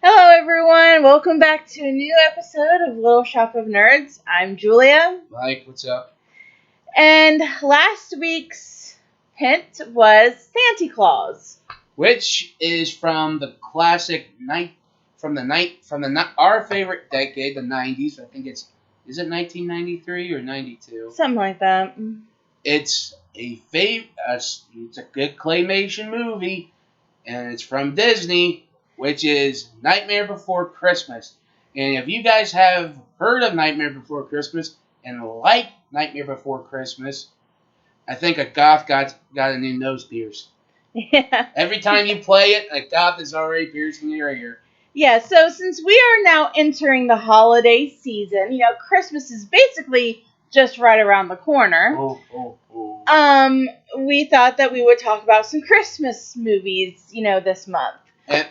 Hello, everyone. Welcome back to a new episode of Little Shop of Nerds. I'm Julia. Mike, what's up? And last week's hint was Santa Claus. Which is from the classic our favorite decade, the 90s. I think is it 1993 or 92? Something like that. It's it's a good claymation movie, and it's from Disney, which is Nightmare Before Christmas. And if you guys have heard of Nightmare Before Christmas and like Nightmare Before Christmas, I think a goth got a new nose pierced. Yeah. Every time you play it, a goth is already piercing your ear. Yeah, so since we are now entering the holiday season, Christmas is basically just right around the corner. Oh. We thought that we would talk about some Christmas movies, this month.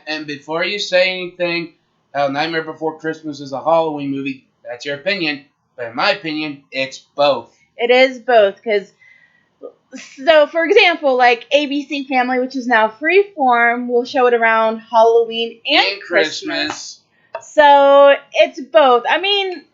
And before you say anything, how Nightmare Before Christmas is a Halloween movie, that's your opinion. But in my opinion, it's both. It is both, because, so for example, like ABC Family, which is now Freeform, will show it around Halloween and Christmas. So it's both. I mean,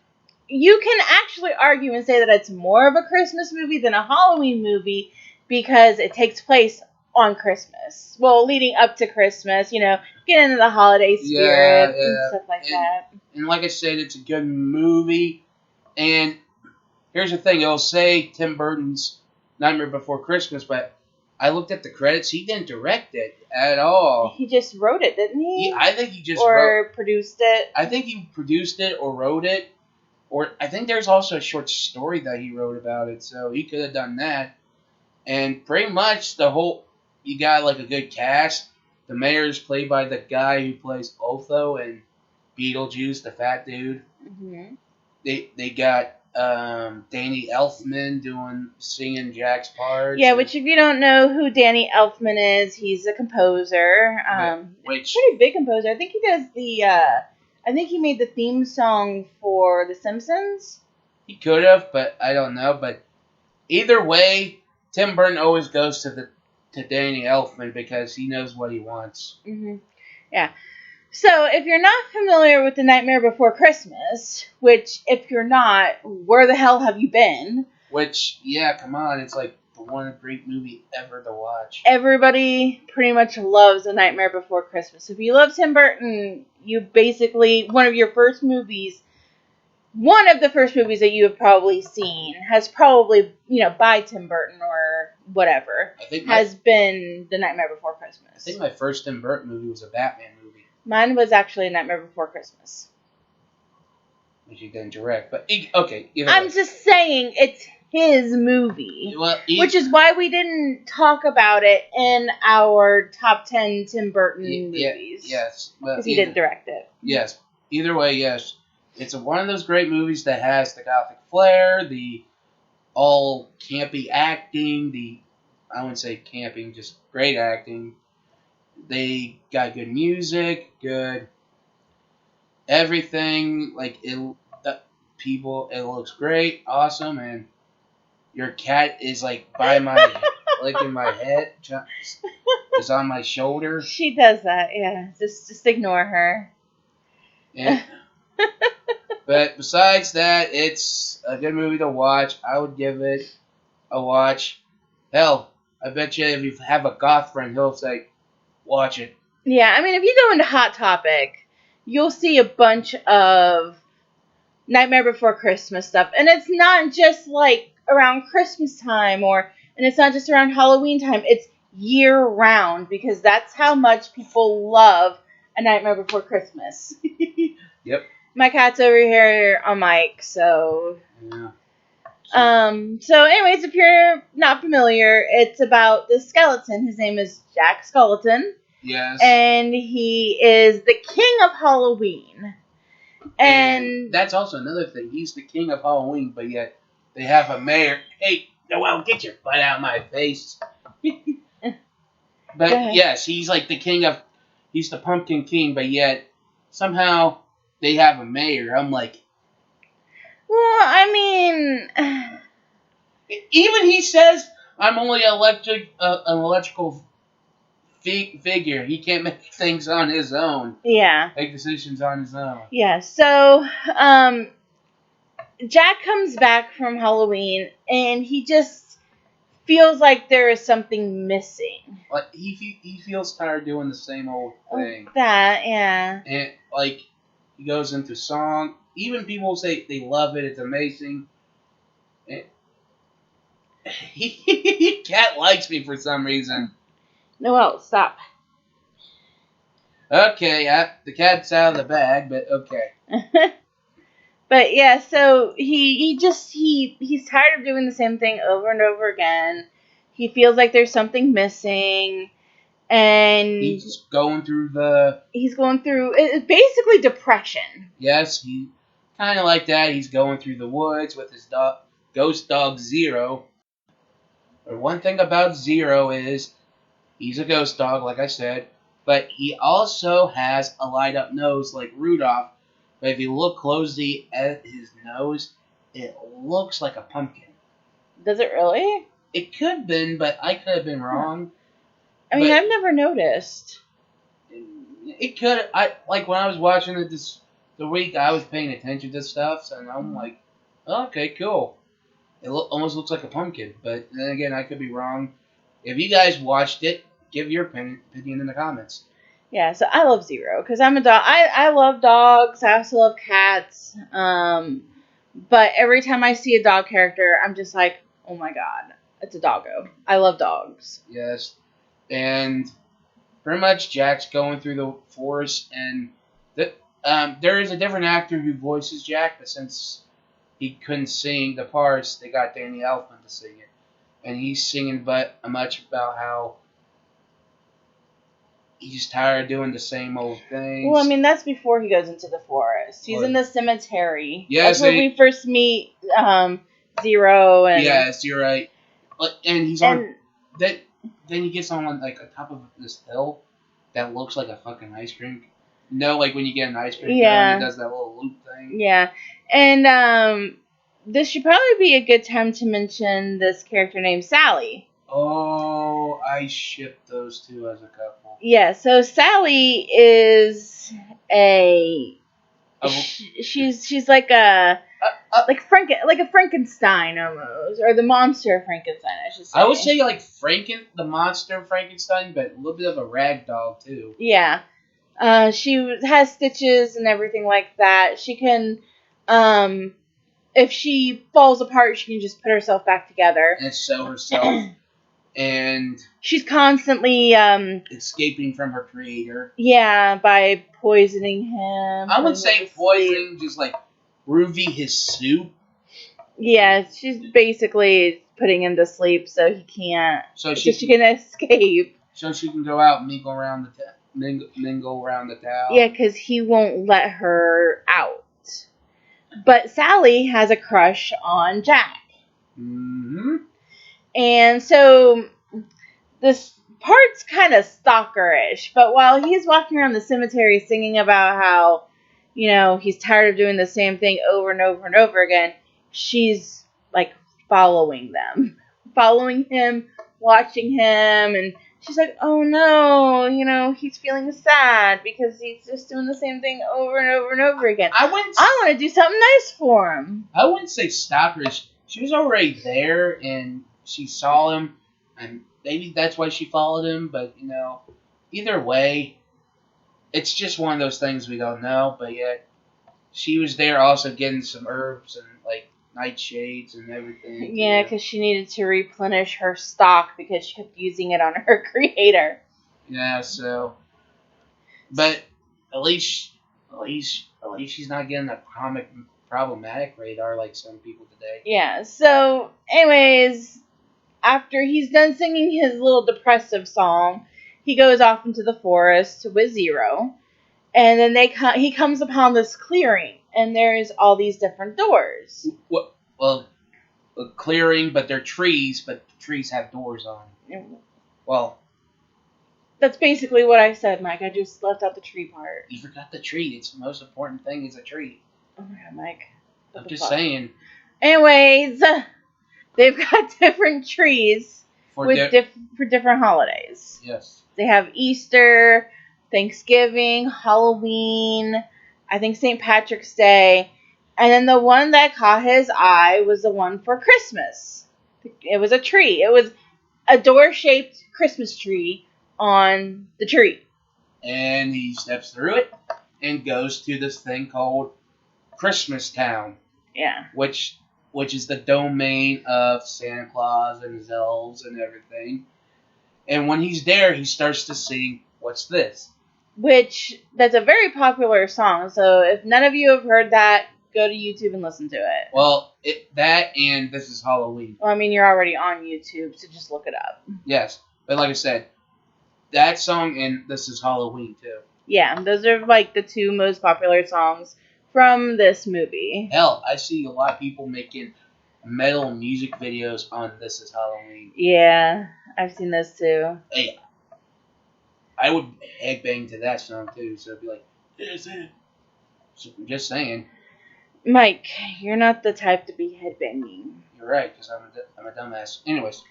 you can actually argue and say that it's more of a Christmas movie than a Halloween movie because it takes place on Christmas. Well, leading up to Christmas, get into the holiday spirit and stuff like that. And like I said, it's a good movie. And here's the thing, it'll say Tim Burton's Nightmare Before Christmas, but I looked at the credits, he didn't direct it at all. He just wrote it, didn't he? I think he just produced it. I think he produced it or wrote it. Or I think there's also a short story that he wrote about it, so he could have done that. And pretty much you got like a good cast. The mayor is played by the guy who plays Otho and Beetlejuice, the fat dude. Mm-hmm. They got Danny Elfman singing Jack's part. Yeah, which if you don't know who Danny Elfman is, he's a composer. Pretty big composer. I think he does I think he made the theme song for The Simpsons. He could have, but I don't know. But either way, Tim Burton always goes to Danny Elfman because he knows what he wants. Mm-hmm. Yeah. So if you're not familiar with The Nightmare Before Christmas, which if you're not, where the hell have you been? Which, yeah, come on, it's like the one great movie ever to watch. Everybody pretty much loves A Nightmare Before Christmas. If you love Tim Burton, you basically, one of the first movies that you have probably seen has probably, by Tim Burton or whatever, has been The Nightmare Before Christmas. I think my first Tim Burton movie was a Batman movie. Mine was actually A Nightmare Before Christmas. Which you didn't direct, but okay. I'm just saying it's his movie, which is why we didn't talk about it in our top 10 Tim Burton movies. Yes, because he didn't direct it. Yes, either way, yes, it's one of those great movies that has the gothic flair, the all campy acting, I wouldn't say camping, just great acting. They got good music, good everything. Like it looks great, awesome, and your cat is like by my like in my head, is on my shoulder. She does that, yeah. Just ignore her. Yeah. But besides that, it's a good movie to watch. I would give it a watch. Hell, I bet you if you have a goth friend, he'll say, watch it. Yeah, I mean, if you go into Hot Topic, you'll see a bunch of Nightmare Before Christmas stuff. And it's not just like around Christmas time and it's not just around Halloween time. It's year round because that's how much people love A Nightmare Before Christmas. Yep. My cat's over here on mic, so... Yeah. So anyways, if you're not familiar, it's about the skeleton. His name is Jack Skellington. Yes. And he is the king of Halloween. And that's also another thing. He's the king of Halloween, but yet they have a mayor. Hey, Noel, get your butt out of my face. But yes, he's like he's the pumpkin king, but yet somehow they have a mayor. I'm like, well, I mean, even he says I'm only an electrical figure. He can't make things on his own. Yeah. Make decisions on his own. Yeah. So, Jack comes back from Halloween, and he just feels like there is something missing. Like he feels tired doing the same old thing. That, yeah. And like he goes into song. Even people say they love it. It's amazing. Cat likes me for some reason. Noel, stop. Okay, the cat's out of the bag, but okay. But yeah, so he's tired of doing the same thing over and over again. He feels like there's something missing, and he's going through it's basically depression. Yes, he kind of like that. He's going through the woods with his ghost dog Zero. But one thing about Zero is he's a ghost dog, like I said, but he also has a light up nose like Rudolph. But if you look closely at his nose, it looks like a pumpkin. Does it really? It could have been, but I could have been wrong. I mean, I've never noticed. It could. Like when I was watching it the week, I was paying attention to stuff, and I'm like, oh, okay, cool. It almost looks like a pumpkin, but then again, I could be wrong. If you guys watched it, give your opinion in the comments. Yeah, so I love Zero because I'm a dog. I love dogs. I also love cats. But every time I see a dog character, I'm just like, oh my god, it's a doggo. I love dogs. Yes, and pretty much Jack's going through the forest, and there is a different actor who voices Jack, but since he couldn't sing the parts, they got Danny Elfman to sing it, and he's singing much about how he's tired of doing the same old things. Well, I mean, that's before he goes into the forest. He's in the cemetery. Yes, that's where we first meet Zero. And yes, you're right. And he's on that. Then he gets on like on top of this hill that looks like a fucking ice cream. Like when you get an ice cream cone, it does that little loop thing. Yeah, and this should probably be a good time to mention this character named Sally. Oh, I ship those two as a couple. Yeah, so Sally is she's like a Frankenstein almost, or the monster of Frankenstein, I should say. I would say like the monster of Frankenstein, but a little bit of a rag doll too. Yeah, she has stitches and everything like that. She can, if she falls apart, she can just put herself back together and sew herself. And she's constantly escaping from her creator. Yeah, by poisoning him. I would say poisoning, just like Ruby his soup. Yeah, she's basically putting him to sleep so he can't. So she can escape. So she can go out and mingle around the town. Yeah, because he won't let her out. But Sally has a crush on Jack. Mm-hmm. And so this part's kind of stalkerish, but while he's walking around the cemetery singing about how, he's tired of doing the same thing over and over and over again, she's like following him, watching him, and she's like, oh no, he's feeling sad because he's just doing the same thing over and over and over again. I want to do something nice for him. I wouldn't say stalkerish. She was already there and she saw him, and maybe that's why she followed him, but, either way, it's just one of those things we don't know, but yet she was there also getting some herbs and, like, nightshades and everything. Yeah, because she needed to replenish her stock because she kept using it on her creator. Yeah, so... But at least she's not getting a problematic radar like some people today. Yeah, so, anyways... After he's done singing his little depressive song, he goes off into the forest with Zero, and then he comes upon this clearing, and there's all these different doors. Well, a clearing, but they're trees, but the trees have doors on them. Well, that's basically what I said, Mike. I just left out the tree part. You forgot the tree. It's the most important thing is a tree. Oh my god, Mike. I'm just saying. Anyways... They've got different trees. for different holidays. Yes. They have Easter, Thanksgiving, Halloween, I think St. Patrick's Day, and then the one that caught his eye was the one for Christmas. It was a tree. It was a door-shaped Christmas tree on the tree. And he steps through it and goes to this thing called Christmas Town. Yeah. Which is the domain of Santa Claus and his elves and everything. And when he's there, he starts to sing, "What's This?" That's a very popular song. So if none of you have heard that, go to YouTube and listen to it. Well, that and This Is Halloween. Well, I mean, you're already on YouTube, so just look it up. Yes. But like I said, that song and This Is Halloween, too. Yeah, those are like the two most popular songs from this movie. Hell, I see a lot of people making metal music videos on This Is Halloween. Yeah, I've seen those too. Hey, I would headbang to that song too, so it'd be like, "This is." So I'm just saying. Mike, you're not the type to be headbanging. You're right, because I'm a dumbass. Anyways.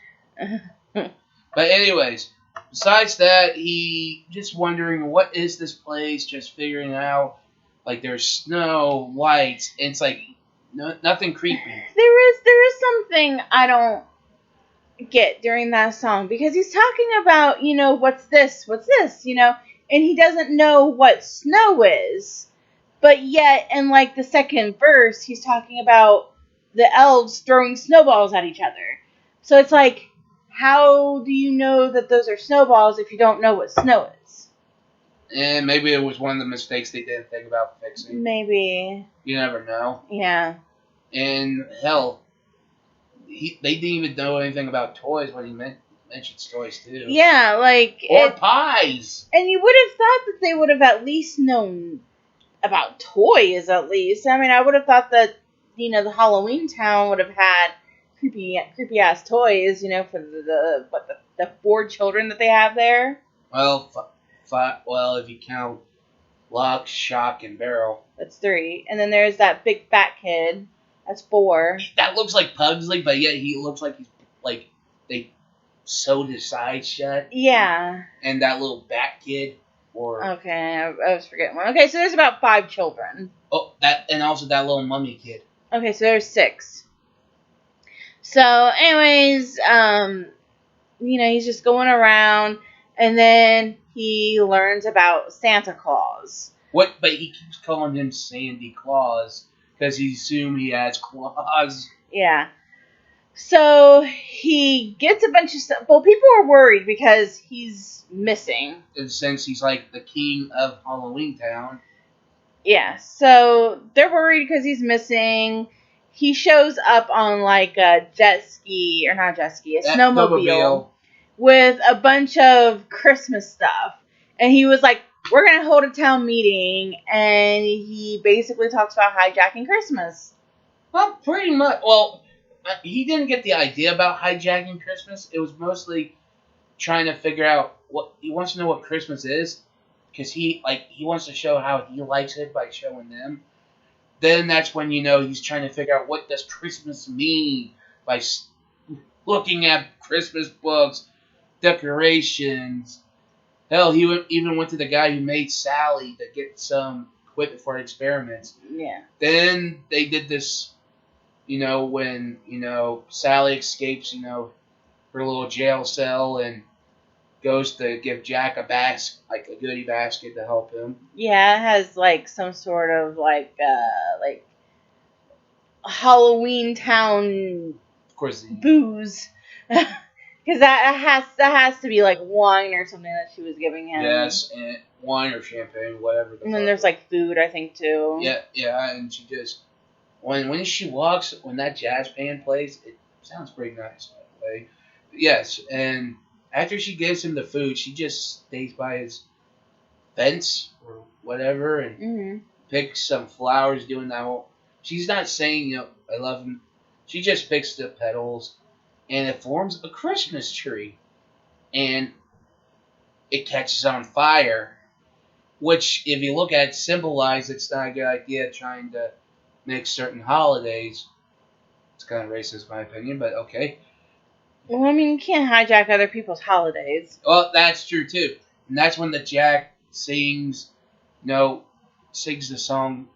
But anyways, besides that, he just wondering, what is this place? Just figuring out, like, there's snow, lights, and it's like nothing creepy. There is something I don't get during that song, because he's talking about, what's this, and he doesn't know what snow is, but yet in like the second verse he's talking about the elves throwing snowballs at each other. So it's like, how do you know that those are snowballs if you don't know what snow is? And maybe it was one of the mistakes they didn't think about fixing. Maybe. You never know. Yeah. And hell, they didn't even know anything about toys when he mentions toys too. Yeah, or pies. And you would have thought that they would have at least known about toys. At least, I mean, I would have thought that the Halloween Town would have had creepy ass toys. For the 4 children that they have there. Well, well, if you count Lock, Shock, and Barrel. That's 3, and then there's that big fat kid. That's 4. That looks like Pugsley, but yet he looks like he's like they sewed his side shut. Yeah. And that little bat kid. Okay, I was forgetting one. Okay, so there's about 5 children. Oh, and also that little mummy kid. Okay, so there's 6. So, anyways, he's just going around, and then he learns about Santa Claus. But he keeps calling him Sandy Claus because he assumes he has claws. Yeah. So he gets a bunch of stuff. Well, people are worried because he's missing. And since he's like the king of Halloween Town. Yeah, so they're worried because he's missing. He shows up on like a jet ski, or not a jet ski, a snowmobile with a bunch of Christmas stuff. And he was like, we're going to hold a town meeting. And he basically talks about hijacking Christmas. Well, pretty much. Well, he didn't get the idea about hijacking Christmas. It was mostly trying to figure out he wants to know what Christmas is, because he wants to show how he likes it by showing them. Then that's when he's trying to figure out, what does Christmas mean, by looking at Christmas books, decorations. Hell, he even went to the guy who made Sally to get some equipment for experiments. Yeah. Then they did this. When, Sally escapes, her little jail cell and goes to give Jack a goodie basket to help him. Yeah, it has, like, some sort of, like Halloween Town booze. Because that has to be, like, wine or something that she was giving him. Yes, and wine or champagne, whatever. And then there's, like, food, I think, too. Yeah, and she just... When she walks, when that jazz band plays, it sounds pretty nice, by the way. Yes, and after she gives him the food, she just stays by his fence or whatever and picks some flowers, doing that whole... She's not saying, I love him. She just picks the petals, and it forms a Christmas tree. And it catches on fire, which, if you look at it, symbolizes it's not a good idea trying to make certain holidays. It's kind of racist, in my opinion, but okay. Well, I mean, you can't hijack other people's holidays. Well, that's true too, and that's when the Jack sings the song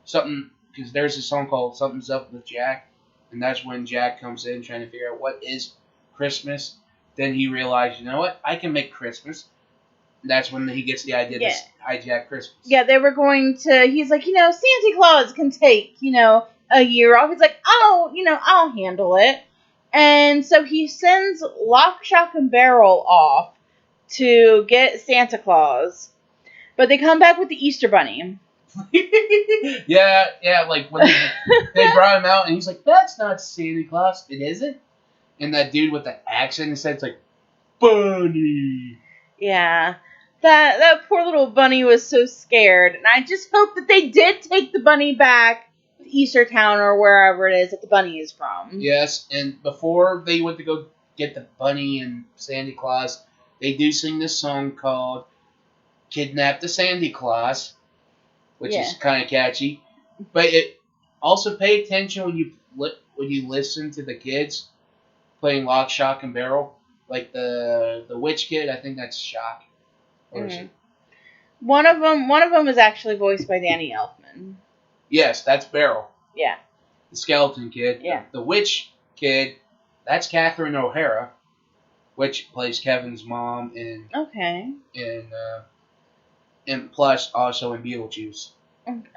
something, because there's a song called "Something's Up with Jack," and that's when Jack comes in trying to figure out what is Christmas. Then he realized, you know what, I can make Christmas. That's when he gets the idea to hijack Christmas. Yeah, they were going to. He's like, Santa Claus can take a year off. He's like, I'll handle it. And so he sends Lock, Shock, and Barrel off to get Santa Claus, but they come back with the Easter Bunny. yeah, like when they brought him out, and he's like, "That's not Santa Claus, it isn't." And that dude with the accent said, "It's like Bunny." Yeah, that poor little bunny was so scared, and I just hope that they did take the bunny back to Easter Town or wherever it is that the bunny is from. Yes, and before they went to go get the bunny and Santa Claus, they do sing this song called "Kidnap the Santa Claus," which is kind of catchy. But it also pay attention when you listen to the kids playing Lock, Shock, and Barrel. Like the witch kid, I think that's Shock. Or is it? One of them is actually voiced by Danny Elfman. Yes, that's Barrel. Yeah. The skeleton kid. Yeah. The witch kid, that's Catherine O'Hara, which plays Kevin's mom in. Okay. And plus also in Beetlejuice.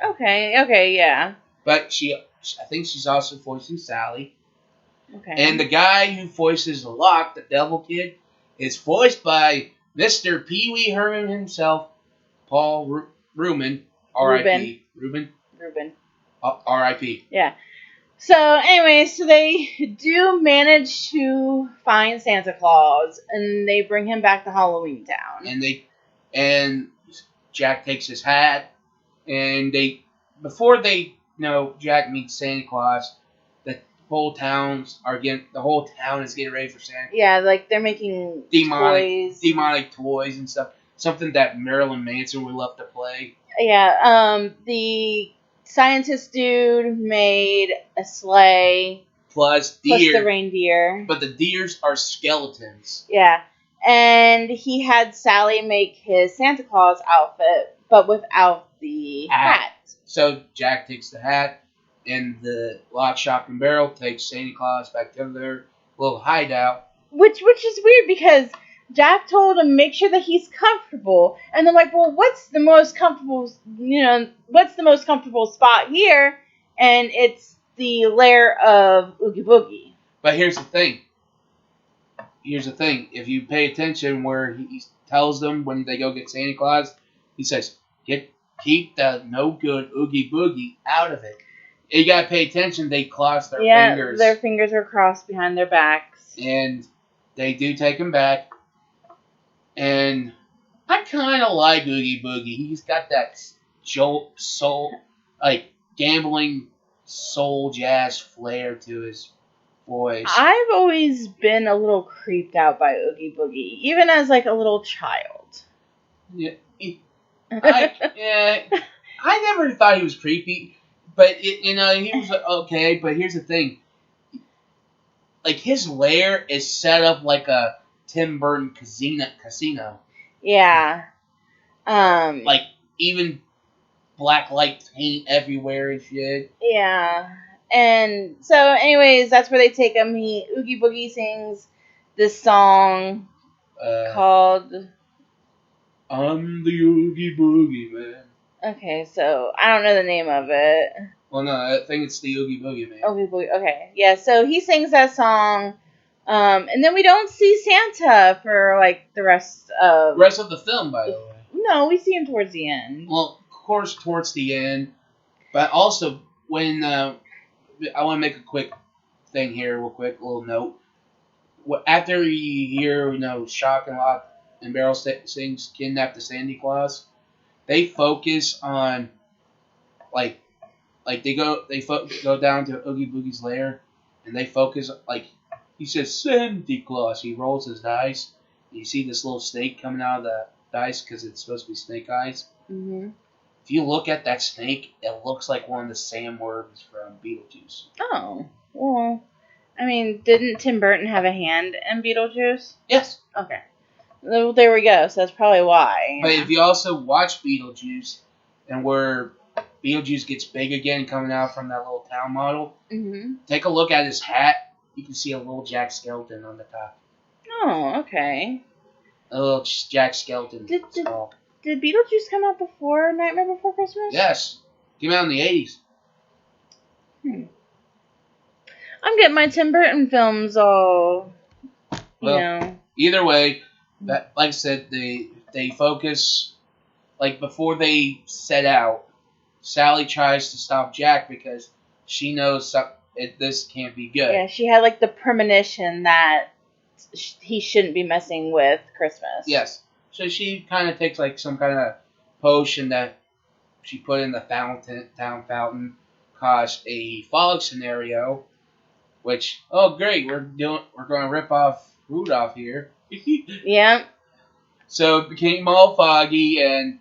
Okay, yeah. But I think she's also voicing Sally. Okay. And the guy who voices Locke, the devil kid, is voiced by Mr. Pee Wee Herman himself, Paul Rubin, R.I.P. Rubin. R.I.P. Yeah. So anyway, so they do manage to find Santa Claus, and they bring him back to Halloween Town. And Jack takes his hat, and before Jack meets Santa Claus, the whole town is getting ready for Santa. Yeah, like they're making demonic toys and stuff. Something that Marilyn Manson would love to play. Yeah, the scientist dude made a sleigh. Plus the reindeer. But the deers are skeletons. Yeah. And he had Sally make his Santa Claus outfit, but without the hat. So Jack takes the hat, and the Lock, Shock, and Barrel takes Santa Claus back to their little hideout. Which is weird because Jack told him make sure that he's comfortable, and they're like, well, what's the most comfortable spot here? And it's the lair of Oogie Boogie. But here's the thing. If you pay attention where he tells them when they go get Santa Claus, he says, keep the no good Oogie Boogie out of it. You gotta pay attention, they cross their fingers. Yeah, their fingers are crossed behind their backs. And they do take him back. And I kind of like Oogie Boogie. He's got that gambling soul jazz flair to his voice. I've always been a little creeped out by Oogie Boogie, even as like a little child. Yeah, I never thought he was creepy, but he was okay. But here's the thing: like his lair is set up like a Tim Burton casino. Yeah. Like even black light paint everywhere and shit. Yeah. And so, anyways, that's where they take him. Oogie Boogie sings this song called "I'm the Oogie Boogie Man." Okay, so I don't know the name of it. Well, no, I think it's the Oogie Boogie Man. Oogie Boogie. Okay, yeah. So he sings that song, and then we don't see Santa for like the rest of the film, by the way. No, we see him towards the end. Well, of course, towards the end, but also when I want to make a quick thing here, real quick, a little note. After you hear, Shock and Lock and Barrel sings "Kidnap the Santa Claus," they focus on like they go down to Oogie Boogie's lair, and they focus he says Santa Claus. He rolls his dice, and you see this little snake coming out of the dice because it's supposed to be snake eyes. Mm-hmm. If you look at that snake, it looks like one of the sandworms from Beetlejuice. Oh, well, I mean, didn't Tim Burton have a hand in Beetlejuice? Yes. Okay. Well, there we go. So that's probably why. But if you also watch Beetlejuice, and where Beetlejuice gets big again coming out from that little town model, take a look at his hat. You can see a little Jack Skellington on the top. Oh, okay. A little Jack Skellington skull. Did Beetlejuice come out before Nightmare Before Christmas? Yes. Came out in the 80s. I'm getting my Tim Burton films all, you know. Either way, like I said, they focus, like before they set out, Sally tries to stop Jack because she knows this can't be good. Yeah, she had like the premonition that he shouldn't be messing with Christmas. Yes. So she kind of takes like some kind of potion that she put in the town fountain, caused a fog scenario, which, oh great, we're going to rip off Rudolph here. Yeah. So it became all foggy, and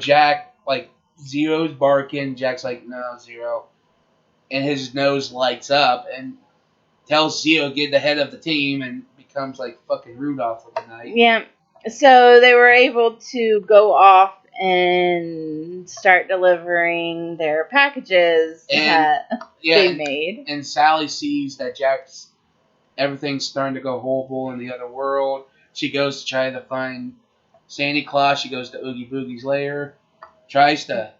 Jack, like, Zero's barking. Jack's like, no, Zero. And his nose lights up and tells Zero get the head of the team and becomes like fucking Rudolph for the night. Yeah. So they were able to go off and start delivering their packages that they made. And Sally sees that everything's starting to go horrible in the other world. She goes to try to find Santa Claus. She goes to Oogie Boogie's lair, tries to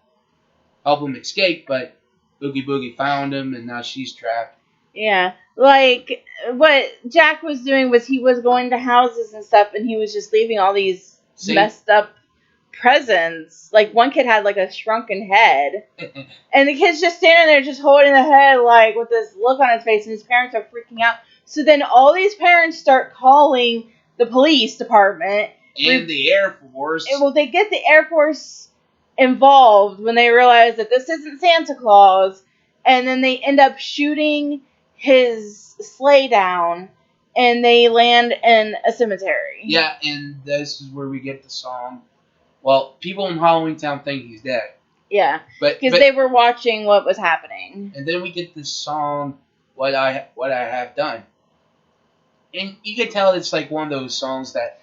help him escape, but Oogie Boogie found him, and now she's trapped. Yeah, like, what Jack was doing was he was going to houses and stuff, and he was just leaving all these messed up presents. Like, one kid had, like, a shrunken head, and the kid's just standing there just holding the head, like, with this look on his face, and his parents are freaking out. So then all these parents start calling the police department. And the Air Force. Well, they get the Air Force involved when they realize that this isn't Santa Claus, and then they end up shooting his sleigh down, and they land in a cemetery. Yeah, and this is where we get the song. Well, people in Halloween Town think he's dead. Yeah, because they were watching what was happening. And then we get this song, What I Have Done. And you can tell it's like one of those songs that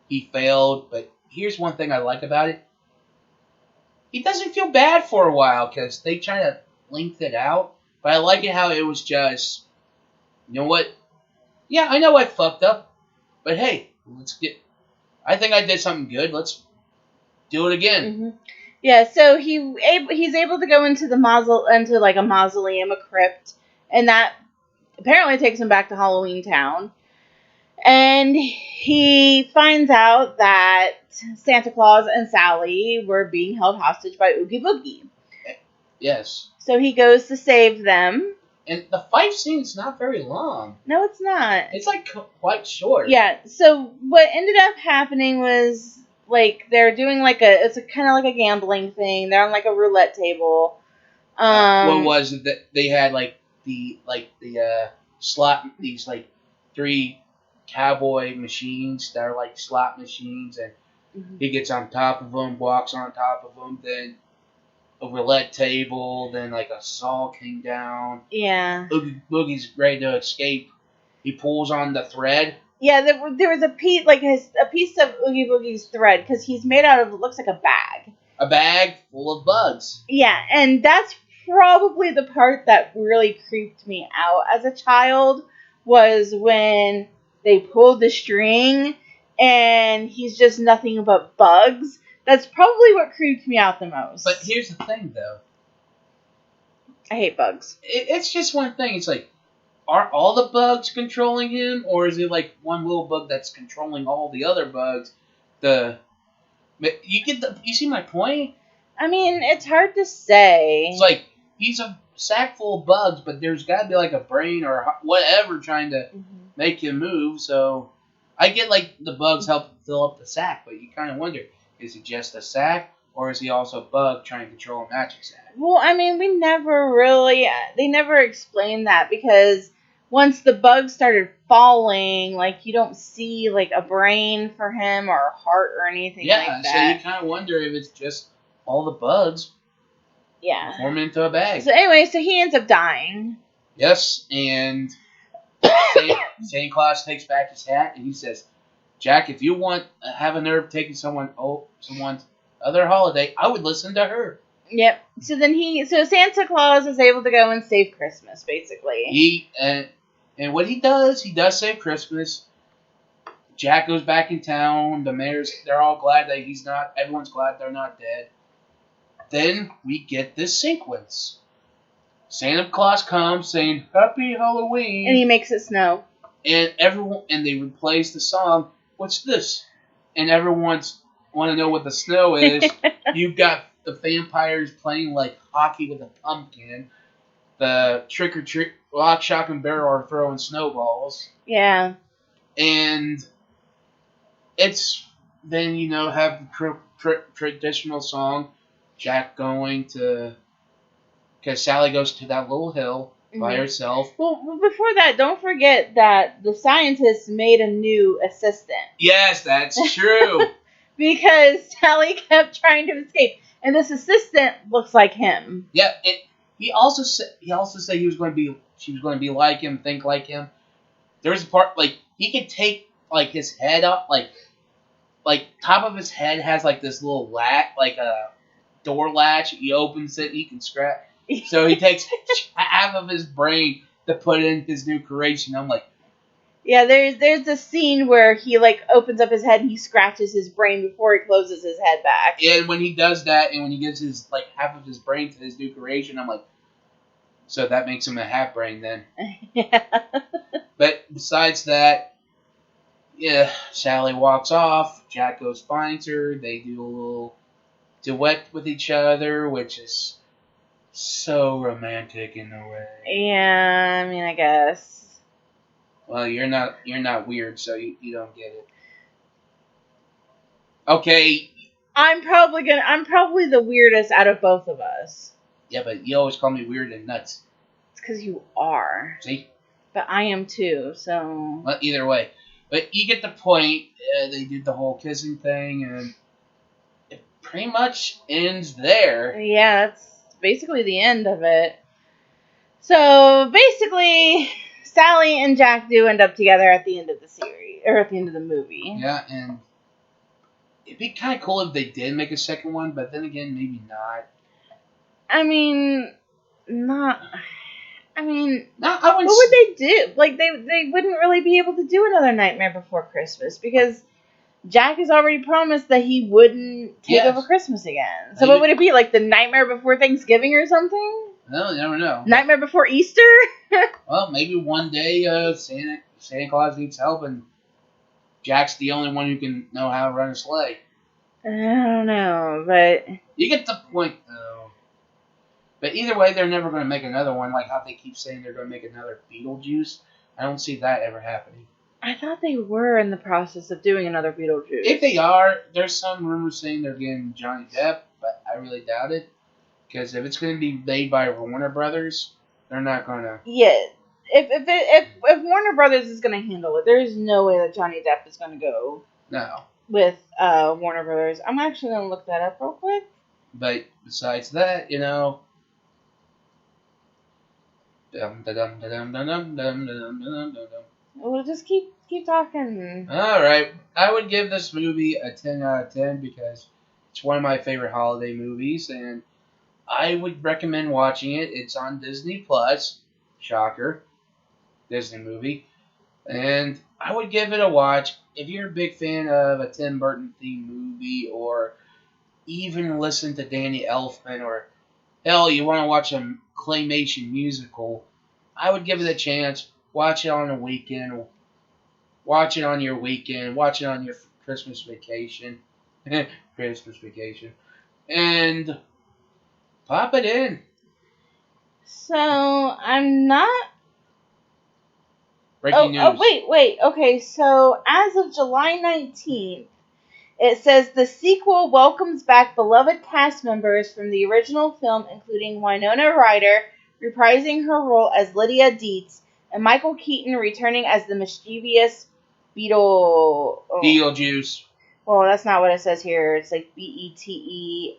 he failed, but here's one thing I like about it. He doesn't feel bad for a while, because they try to lengthen it out. But I like it how it was just, you know what? Yeah, I know I fucked up, but hey, I think I did something good. Let's do it again. Mm-hmm. Yeah, so he's able to go into like a mausoleum, a crypt, and that apparently takes him back to Halloween Town. And he finds out that Santa Claus and Sally were being held hostage by Oogie Boogie. Yes. So he goes to save them. And the fight scene's not very long. No, it's not. It's like quite short. Yeah, so what ended up happening was, like, they're doing like it's kind of like a gambling thing. They're on like a roulette table. What was it that they had the slot, these like 3 cowboy machines that are like slot machines, and he gets on top of them, walks on top of them, then a roulette table, then like a saw came down. Yeah. Oogie Boogie's ready to escape. He pulls on the thread. Yeah, there was a piece of Oogie Boogie's thread, because he's made out of, it looks like a bag. A bag full of bugs. Yeah, and that's probably the part that really creeped me out as a child, was when they pulled the string and he's just nothing but bugs. That's probably what creeped me out the most. But here's the thing, though. I hate bugs. It's just one thing. It's like, are all the bugs controlling him, or is it like one little bug that's controlling all the other bugs? You see my point? I mean, it's hard to say. It's like he's a sack full of bugs, but there's got to be like a brain or whatever trying to make him move. So I get like the bugs help fill up the sack, but you kind of wonder, is it just a sack, or is he also a bug trying to control a magic sack? Well, I mean, they never explained that, because once the bugs started falling, like, you don't see like a brain for him or a heart or anything like that. Yeah, so you kind of wonder if it's just all the bugs. Yeah. Form into a bag. So anyway, so he ends up dying. Yes, and Santa Claus takes back his hat and he says, "Jack, if you have a nerve taking someone's other holiday, I would listen to her." Yep. So Santa Claus is able to go and save Christmas, basically. And what he does save Christmas. Jack goes back in town. They're all glad that everyone's glad they're not dead. Then we get this sequence. Santa Claus comes saying, "Happy Halloween." And he makes it snow. And they replace the song, "What's this?" And everyone's want to know what the snow is. You've got the vampires playing like hockey with a pumpkin. The trick or treat, Lock, Shock, and Barrel are throwing snowballs. Yeah. And it's then have the traditional song, Jack going to, because Sally goes to that little hill by herself. Well, before that, don't forget that the scientists made a new assistant. Yes, that's true. Because Sally kept trying to escape, and this assistant looks like him. Yeah, he also said she was going to be like him, think like him. There was a part like he could take like his head up, like top of his head has like this little like a door latch. He opens it, he can scratch. So he takes half of his brain to put in his new creation. I'm like, yeah, there's a scene where he like opens up his head and he scratches his brain before he closes his head back. And when he does that, and when he gives his like half of his brain to his new creation, I'm like, so that makes him a half brain then. Yeah. But besides that, yeah, Sally walks off. Jack goes finds her. They do a little duet with each other, which is so romantic in a way. Yeah, I mean, I guess. Well, you're not weird, so you don't get it. Okay. I'm probably the weirdest out of both of us. Yeah, but you always call me weird and nuts. It's because you are. See? But I am too, so. Well, either way. But you get the point. They did the whole kissing thing, and it pretty much ends there. Yeah, that's basically the end of it. So, basically, Sally and Jack do end up together at the end of the series, or at the end of the movie. Yeah, and it'd be kind of cool if they did make a second one, but then again, maybe not. I mean, not. I mean, no, what would they do? Like, they wouldn't really be able to do another Nightmare Before Christmas because Jack has already promised that he wouldn't take over Christmas again. So what would it be? Like the Nightmare Before Thanksgiving or something? No, you never know. Nightmare Before Easter? Well, maybe one day Santa Claus needs help and Jack's the only one who can know how to run a sleigh. I don't know, but... You get the point, though. But either way, they're never going to make another one, like how they keep saying they're going to make another Beetlejuice. I don't see that ever happening. I thought they were in the process of doing another Beetlejuice. If they are, there's some rumors saying they're getting Johnny Depp, but I really doubt it. Because if it's going to be made by Warner Brothers, they're not going to... Yeah. If Warner Brothers is going to handle it, there is no way that Johnny Depp is going to go with Warner Brothers. I'm actually going to look that up real quick. But besides that, We'll just keep talking. Alright, I would give this movie a 10 out of 10 because it's one of my favorite holiday movies, and I would recommend watching it. It's on Disney Plus. Shocker. Disney movie. And I would give it a watch. If you're a big fan of a Tim Burton themed movie, or even listen to Danny Elfman, or hell, you want to watch a claymation musical, I would give it a chance. Watch it on a weekend. Watch it on your weekend. Watch it on your Christmas vacation. Christmas vacation. And pop it in. So, I'm not... Breaking news. Oh, wait. Okay, so as of July 19th, it says the sequel welcomes back beloved cast members from the original film, including Winona Ryder reprising her role as Lydia Dietz, and Michael Keaton returning as the mischievous Beetlejuice. Well, that's not what it says here. It's like Betelgeuse.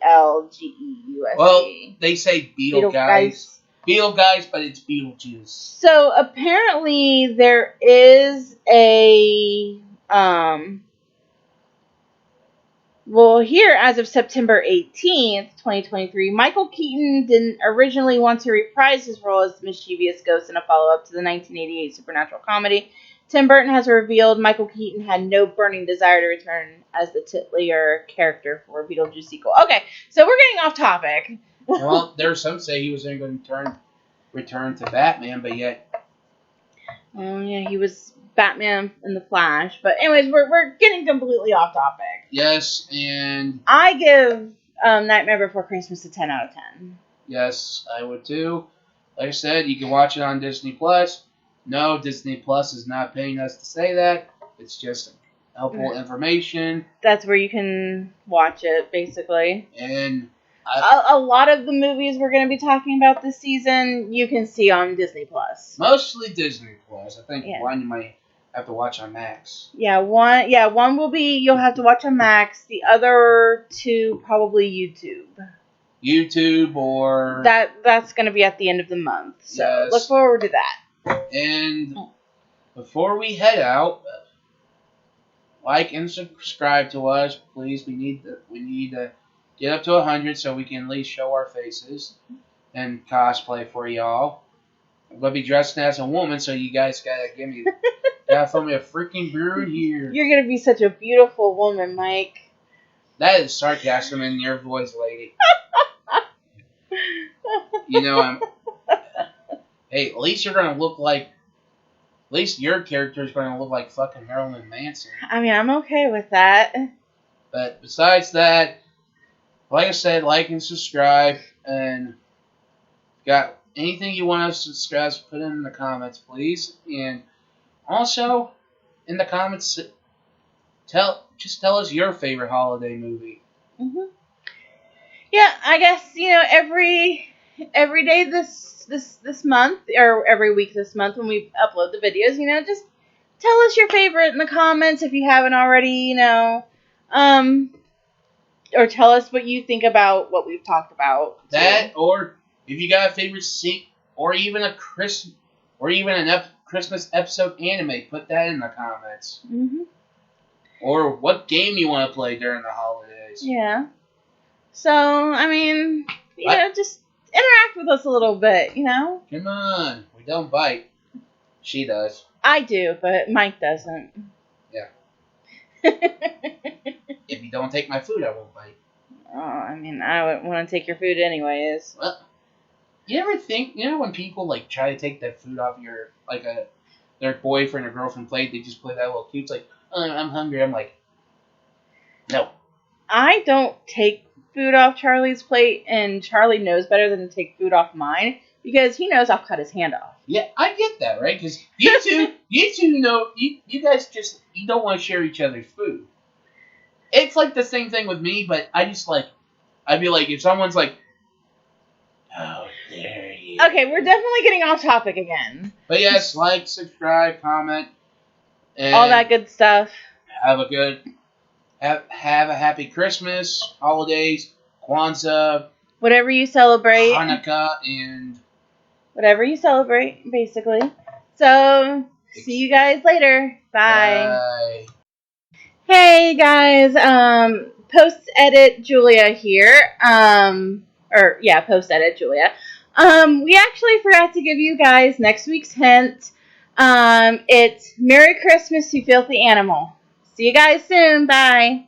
Well, they say Beetlejuice. Beetlegeist, but it's Beetlejuice. So apparently there is a well, here as of September 18th, 2023, Michael Keaton didn't originally want to reprise his role as the mischievous ghost in a follow-up to the 1988 supernatural comedy. Tim Burton has revealed Michael Keaton had no burning desire to return as the titular character for a Beetlejuice sequel. Okay, so we're getting off topic. Well, there's some say he was going to return to Batman, but yet... Oh, yeah, he was Batman in the Flash. But anyways, we're getting completely off topic. Yes, and... I give Nightmare Before Christmas a 10 out of 10. Yes, I would too. Like I said, you can watch it on Disney Plus. No, Disney Plus is not paying us to say that. It's just helpful information. That's where you can watch it, basically. And a lot of the movies we're going to be talking about this season, you can see on Disney Plus. Mostly Disney Plus. I think one you might have to watch on Max. One will be you'll have to watch on Max. The other two probably YouTube or that's going to be at the end of the month. So look forward to that. And before we head out, like and subscribe to us, please. We need to get up to 100 so we can at least show our faces and cosplay for y'all. I'm gonna be dressed as a woman, so you guys gotta throw me a freaking beer here. You're gonna be such a beautiful woman, Mike. That is sarcasm in your voice, lady. Hey, at least you're gonna look like. At least your character is gonna look like fucking Marilyn Manson. I mean, I'm okay with that. But besides that, like I said, like and subscribe, and got anything you want us to discuss, put it in the comments, please. And also, in the comments, tell us your favorite holiday movie. Mm-hmm. Yeah, I guess every day this month, or every week this month when we upload the videos, just tell us your favorite in the comments if you haven't already, or tell us what you think about what we've talked about. That, or if you got a favorite scene, or even a Christmas episode anime, put that in the comments. Mm-hmm. Or what game you want to play during the holidays. Yeah. So, I mean, just interact with us a little bit, Come on. We don't bite. She does. I do, but Mike doesn't. Yeah. If you don't take my food, I won't bite. Oh, I mean, I would want to take your food anyways. Well, you ever think, when people, try to take that food off your, their boyfriend or girlfriend plate, they just play that little cute, I'm hungry. I'm like, no. I don't take food off Charlie's plate, and Charlie knows better than to take food off mine, because he knows I'll cut his hand off. Yeah, I get that, right? Because you two know, you guys you don't want to share each other's food. It's the same thing with me, but I just I'd be if someone's how dare you. Okay, we're definitely getting off topic again. But yes, subscribe, comment, and all that good stuff. Have a happy Christmas, holidays, Kwanzaa, whatever you celebrate, Hanukkah, and whatever you celebrate, basically. So, see you guys later. Bye. Hey guys, post-edit Julia here. Post-edit Julia. We actually forgot to give you guys next week's hint. It's Merry Christmas, you filthy animal. See you guys soon. Bye.